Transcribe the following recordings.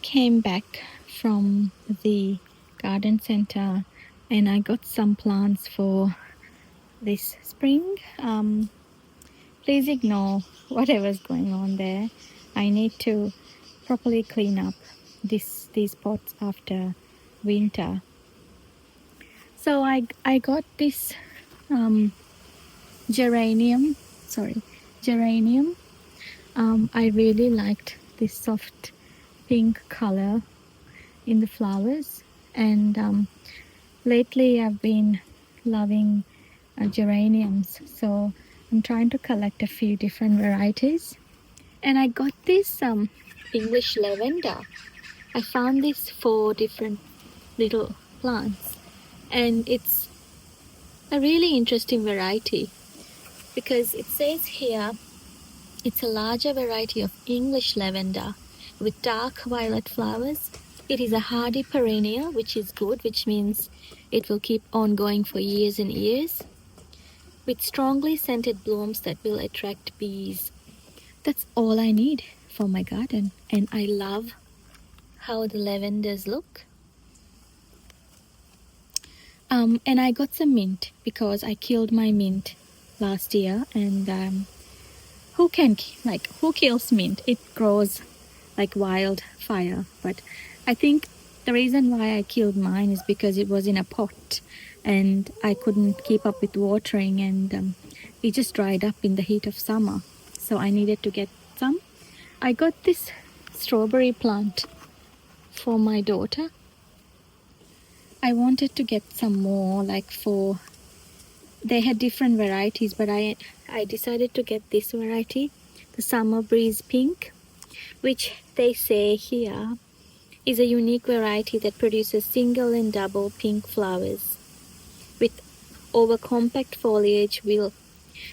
came back from the garden center and I got some plants for this spring. Please ignore whatever's going on there. I need to properly clean up these pots after winter. So I got this geranium. I really liked this soft pink color in the flowers, and lately I've been loving geraniums, so I'm trying to collect a few different varieties. And I got this English lavender. I found these 4 different little plants, and it's a really interesting variety because it says here it's a larger variety of English lavender with dark violet flowers. It is a hardy perennial, which is good, which means it will keep on going for years and years, with strongly scented blooms that will attract bees. That's all I need for my garden, and I love how the lavenders look. And I got some mint because I killed my mint last year, and who kills mint? It grows like wildfire. But I think the reason why I killed mine is because it was in a pot and I couldn't keep up with watering, and it just dried up in the heat of summer. So I needed to get some. I got this strawberry plant for my daughter. I wanted to get some more, they had different varieties, but I decided to get this variety, the Summer Breeze Pink, which they say here is a unique variety that produces single and double pink flowers with over compact foliage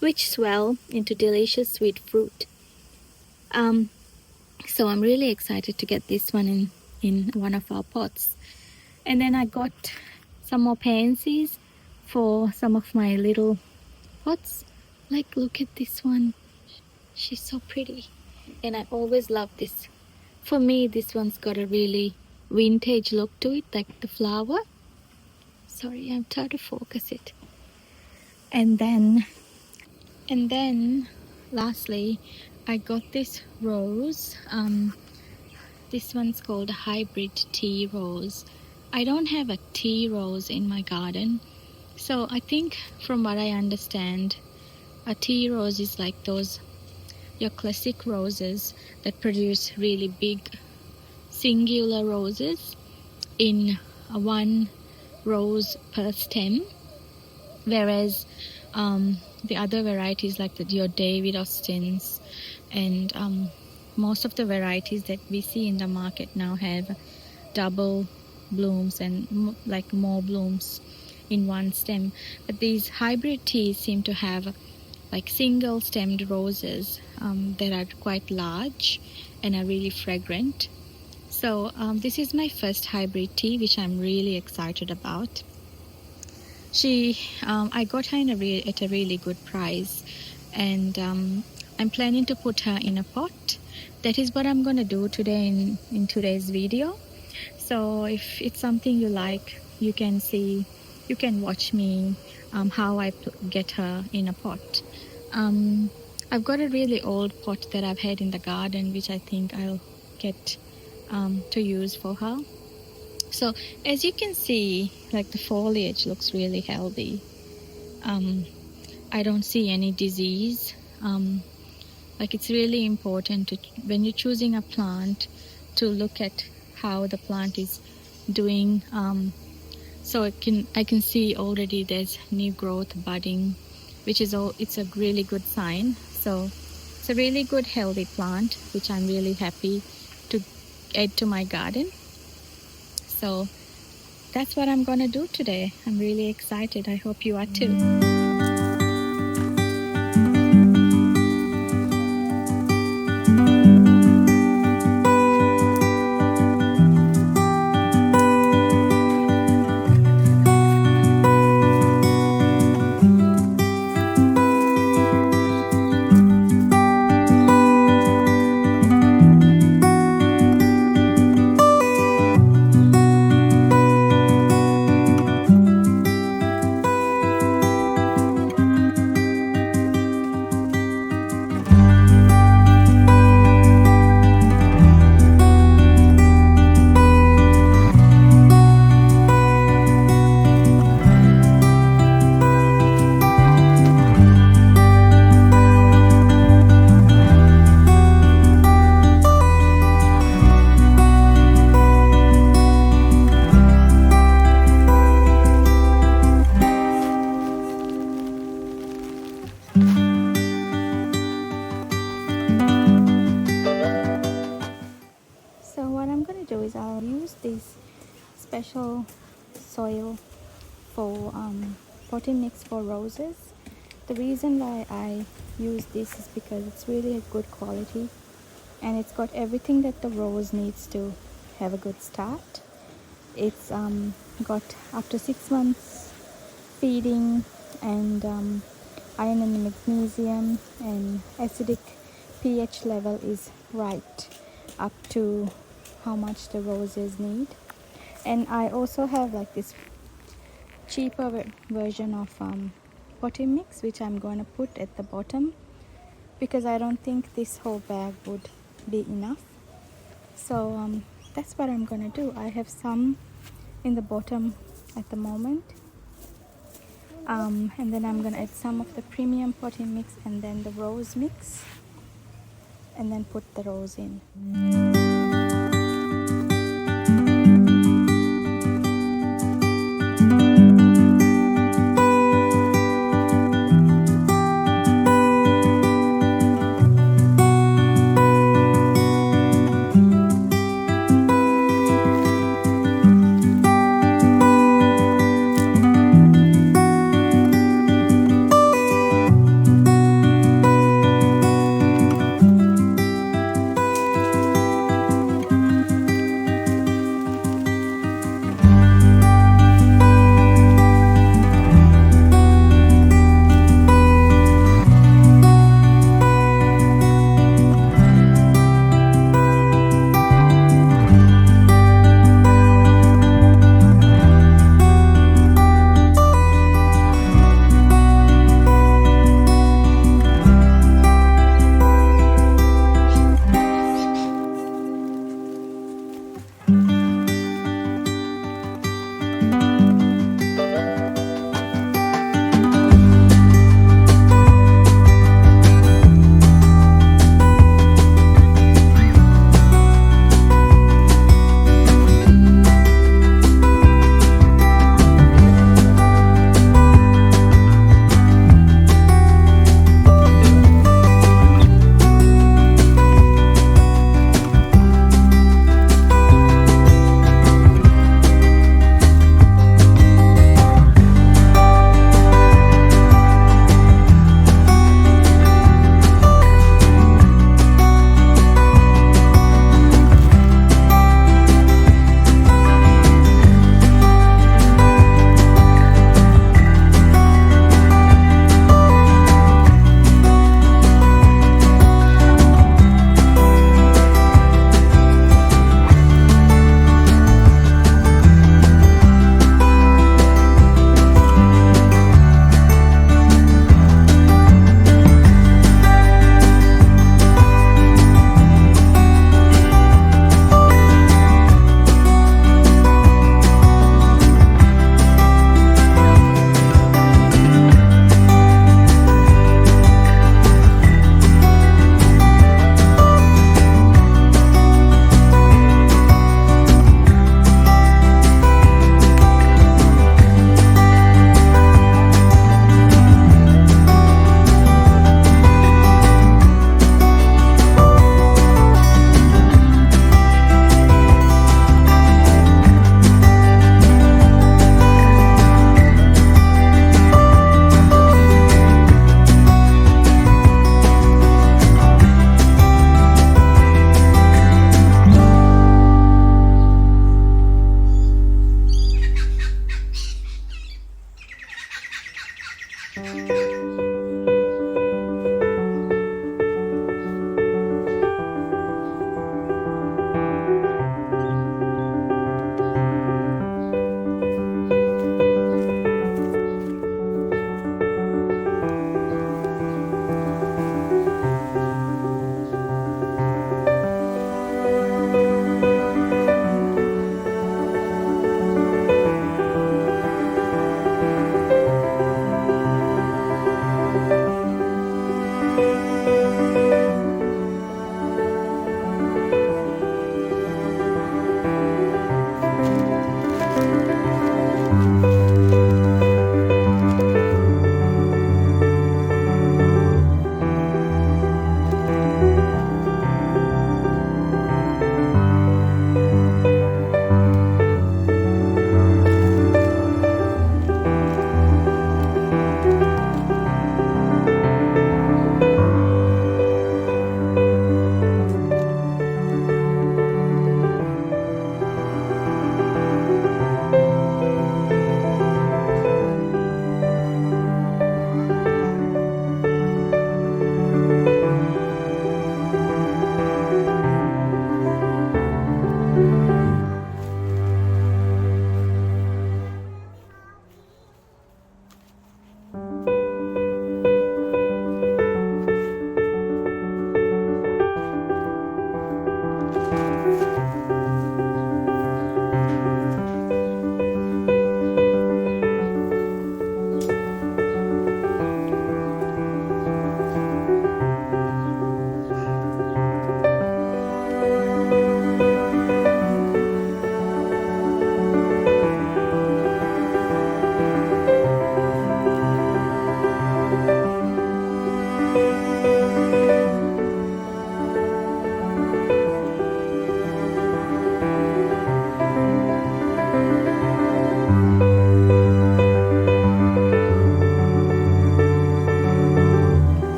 which swell into delicious sweet fruit. So I'm really excited to get this one in one of our pots. And then I got some more pansies for some of my little pots. Look at this one. She's so pretty. And I always love this. For me, this one's got a really vintage look to it, like the flower. Sorry, I'm trying to focus it. And then lastly, I got this rose. This one's called a hybrid tea rose. I don't have a tea rose in my garden. So I think from what I understand, a tea rose is like your classic roses that produce really big singular roses in one rose per stem. Whereas the other varieties like your David Austins and most of the varieties that we see in the market now have double blooms and more blooms in one stem. But these hybrid teas seem to have single stemmed roses that are quite large and are really fragrant. So this is my first hybrid tea, which I'm really excited about. I got her at a really good price, and I'm planning to put her in a pot. That is what I'm going to do today in today's video. So if it's something you like, you can watch me how I get her in a pot. I've got a really old pot that I've had in the garden, which I think I'll get to use for her. So as you can see, the foliage looks really healthy. I don't see any disease. It's really important when you're choosing a plant to look at how the plant is doing. So I can see already there's new growth budding, which is it's a really good sign. So it's a really good healthy plant, which I'm really happy to add to my garden. So that's what I'm gonna do today. I'm really excited. I hope you are too. this special soil for potting mix for roses. The reason why I use this is because it's really a good quality and it's got everything that the rose needs to have a good start. It's got up to 6 months feeding, and iron and magnesium, and acidic pH level is right up to how much the roses need. And I also have like this cheaper version of potting mix, which I'm going to put at the bottom because I don't think this whole bag would be enough. So that's what I'm going to do. I have some in the bottom at the moment, and then I'm going to add some of the premium potting mix and then the rose mix, and then put the rose in.